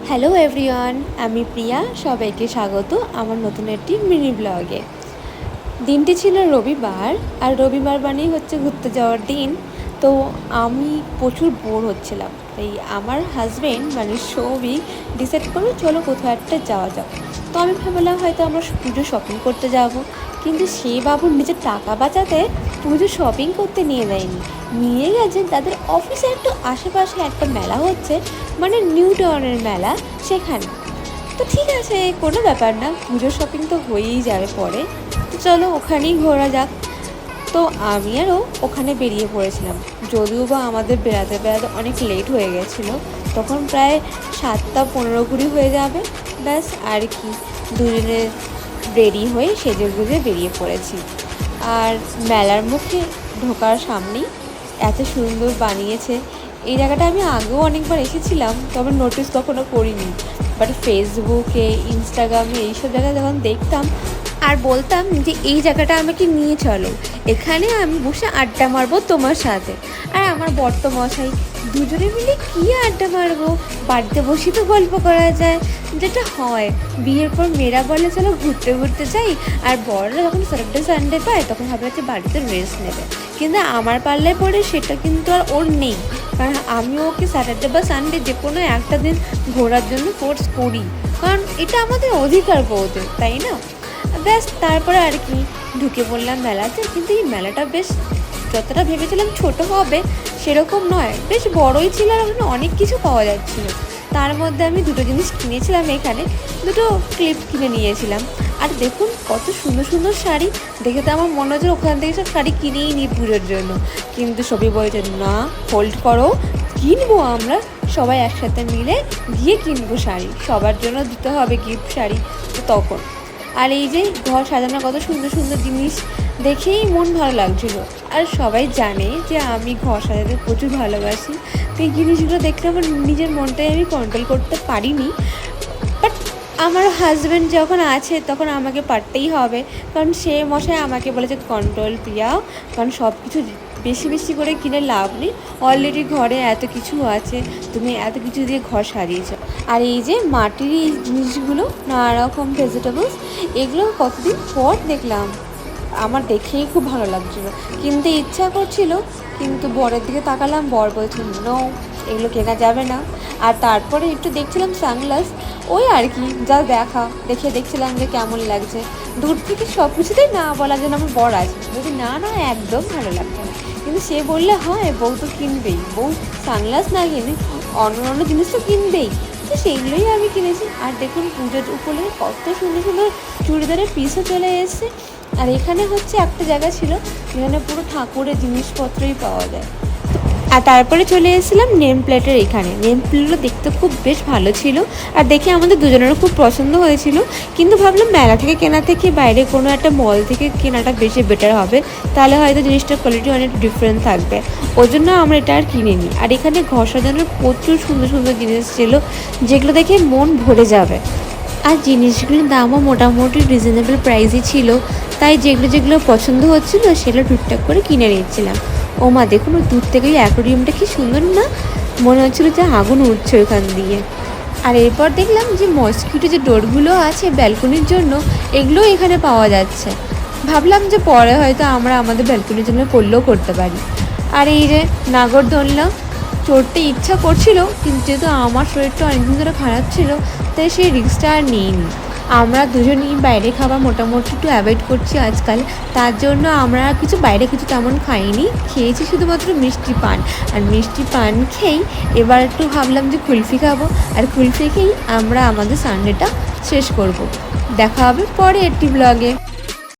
Hello everyone, আমি প্রিয়া। সবাইকে স্বাগত আমার নতুন একটি মিনি ব্লগে। দিনটি ছিল রবিবার, আর রবিবার মানেই হচ্ছে ঘুরতে যাওয়ার দিন। তো আমি প্রচুর বোর হচ্ছিলাম, তাই আমার হাজব্যান্ড মানে সৌভিক ডিসাইড করলো চলো কোথাও একটা যাওয়া যাক। তো আমি ভাবলাম হয়তো আমরা পুজো শপিং করতে যাব, কিন্তু সেই বাবুর নিজের টাকা বাঁচাতে পুজো শপিং করতে নিয়ে যায়নি, নিয়ে গেছে তাদের অফিসে একটু আশেপাশে একটা মেলা হচ্ছে, মানে নিউ টাউনের মেলা, সেখানে। তো ঠিক আছে, কোনো ব্যাপার না, পুজোর শপিং তো হয়েই যাবে পরে, তো চলো ওখানেই ঘোরা যাক। তো আমি আরও ওখানে বেরিয়ে পড়েছিলাম, যদিও বা আমাদের বেড়াতে বেড়াতে অনেক লেট হয়ে গেছিলো, তখন প্রায় 7:15 হয়ে যাবে। ব্যাস আর কি, দুজনে রেডি হয়ে সেজে গুজে বেরিয়ে পড়েছি। আর মেলার মুখে ঢোকার সামনেই এত সুন্দর বানিয়েছে। এই জায়গাটা আমি আগেও অনেকবার এসেছিলাম, তবে নোটিস কখনো করিনি, বাট ফেসবুকে ইনস্টাগ্রামে এইসব জায়গায় যখন দেখতাম আর বলতাম যে এই জায়গাটা আমাকে নিয়ে চলো, এখানে আমি বসে আড্ডা মারবো তোমার সাথে আর আমার বর্তমশাই, দুজনে মিলে কী আড্ডা মারবো, বাড়িতে বসে তো গল্প করা যায়, যেটা হয় বিয়ের পর মেয়েরা বলে চলো ঘুরতে ঘুরতে যাই, আর বড়রা যখন স্যাটারডে সানডে পায় তখন ভাবে যে বাড়িতে রেস্ট নেবে। কিন্তু আমার পাল্লায় পড়ে সেটা কিন্তু আর ওর নেই, কারণ আমি ওকে স্যাটারডে বা সানডে যে কোনো একটা দিন ঘোরার জন্য ফোর্স করি, কারণ এটা আমাদের অধিকার বউদের, তাই না? ব্যাস তারপরে আর কি ঢুকে পড়লাম মেলাতে। কিন্তু এই মেলাটা বেশ, যতটা ভেবেছিলাম ছোট হবে সেরকম নয়, বেশ বড়ই ছিল, আর ওখানে অনেক কিছু পাওয়া যাচ্ছিল। তার মধ্যে আমি দুটো জিনিস কিনেছিলাম, এখানে দুটো ক্লিপ কিনে নিয়েছিলাম। আর দেখুন কত সুন্দর সুন্দর শাড়ি, দেখে তো আমার মনে হচ্ছে ওখান থেকে সব শাড়ি কিনেই নিই পুজোর জন্য। কিন্তু সবই বলছে না, হোল্ড করো, কিনবো আমরা সবাই একসাথে মিলে গিয়ে কিনবো শাড়ি, সবার জন্য দিতে হবে গিফট শাড়ি। তো তখন আর এই যে ঘর সাজানোর কত সুন্দর সুন্দর জিনিস দেখেই মন ভালো লাগছিল। আর সবাই জানে যে আমি ঘর সাজাতে প্রচুর ভালোবাসি, তো এই জিনিসগুলো দেখলে আমার নিজের মনটাই আমি কন্ট্রোল করতে পারিনি। বাট আমার হাজব্যান্ড যখন আছে তখন আমাকে পারতেই হবে, কারণ সে মশাই আমাকে বলেছে কন্ট্রোল প্রিয়া, কারণ সব কিছু বেশি বেশি করে কিনে লাভ নেই, অলরেডি ঘরে এত কিছু আছে, তুমি এত কিছু দিয়ে ঘর সাজিয়েছো। আর এই যে মাটির এই জিনিসগুলো, নানা রকম ভেজিটেবলস, এগুলো কতদিন পর দেখলাম, আমার দেখেই খুব ভালো লাগছিলো, কিনতে ইচ্ছা করছিল, কিন্তু বরের দিকে তাকালাম, বর বলছিল নো, এগুলো কেনা যাবে না। আর তারপরে একটু দেখছিলাম সানগ্লাস, ওই আর কি যা দেখে দেখছিলাম যে কেমন লাগছে, দূর থেকে সব কিছুতেই না বলা যেন আমার বর আছে, বলছি না না একদম ভালো লাগছে না, কিন্তু সে বললে হয় বউ তো কিনবেই, বউ সানগ্লাস না কিনে অন্য অন্য জিনিস তো কিনবেই, তো সেইগুলোই আমি কিনেছি। আর দেখুন পুজোর উপরে কত সুন্দর সুন্দর চুড়িদারের পিসও চলে এসেছে। আর এখানে হচ্ছে একটা জায়গা ছিল যেখানে পুরো ঠাকুরের জিনিসপত্রই পাওয়া যায়। আর তারপরে চলে এসেছিলাম নেম প্লেটের এখানে, নেম প্লেটগুলো দেখতে খুব বেশ ভালো ছিল, আর দেখে আমাদের দুজনেরও খুব পছন্দ হয়েছিল। কিন্তু ভাবলাম মেলা থেকে কেনা থেকে বাইরে কোনো একটা মল থেকে কেনাটা বেশি বেটার হবে, তাহলে হয়তো জিনিসটার কোয়ালিটি অনেক ডিফারেন্ট থাকবে, ওই জন্য আমরা এটা আর কিনে নিই। আর এখানে ঘর সাজানোর প্রচুর সুন্দর সুন্দর জিনিস ছিল, যেগুলো দেখে মন ভরে যাবে। আর জিনিসগুলোর দামও মোটামুটি রিজনেবল প্রাইসই ছিল, তাই যেগুলো যেগুলো পছন্দ হচ্ছিলো সেগুলো টুকটাক করে কিনে নিচ্ছিলাম। ও মা দেখুন, ওই দূর থেকে ওই অ্যাকোরিয়ামটা কি সুন্দর না, মনে হচ্ছিলো যে আগুন উঠছে ওখান দিয়ে। আর এরপর দেখলাম যে মস্কিটো যে ডোরগুলো আছে ব্যালকনির জন্য, এগুলোও এখানে পাওয়া যাচ্ছে। ভাবলাম যে পরে হয়তো আমরা আমাদের ব্যালকনির জন্য করলেও করতে পারি। আর এই যে নাগরদোলনা, চড়তে ইচ্ছা করছিল, কিন্তু যেহেতু আমার শরীরটা অনেকদিন ধরে খারাপ ছিল, তাই সেই রিস্কটা আর নিইনি। আমরা দুজনেই বাইরে খাবার মোটামুটি একটু অ্যাভয়েড করছি আজকাল, তার জন্য আমরা কিছু বাইরে কিছু তেমন খাইনি, খেয়েছি শুধুমাত্র মিষ্টি পান। আর মিষ্টি পান খেয়েই এবার একটু ভাবলাম যে কুলফি খাবো, আর কুলফি খেয়েই আমরা আমাদের সানডেটা শেষ করব। দেখা হবে পরে একটি ব্লগে।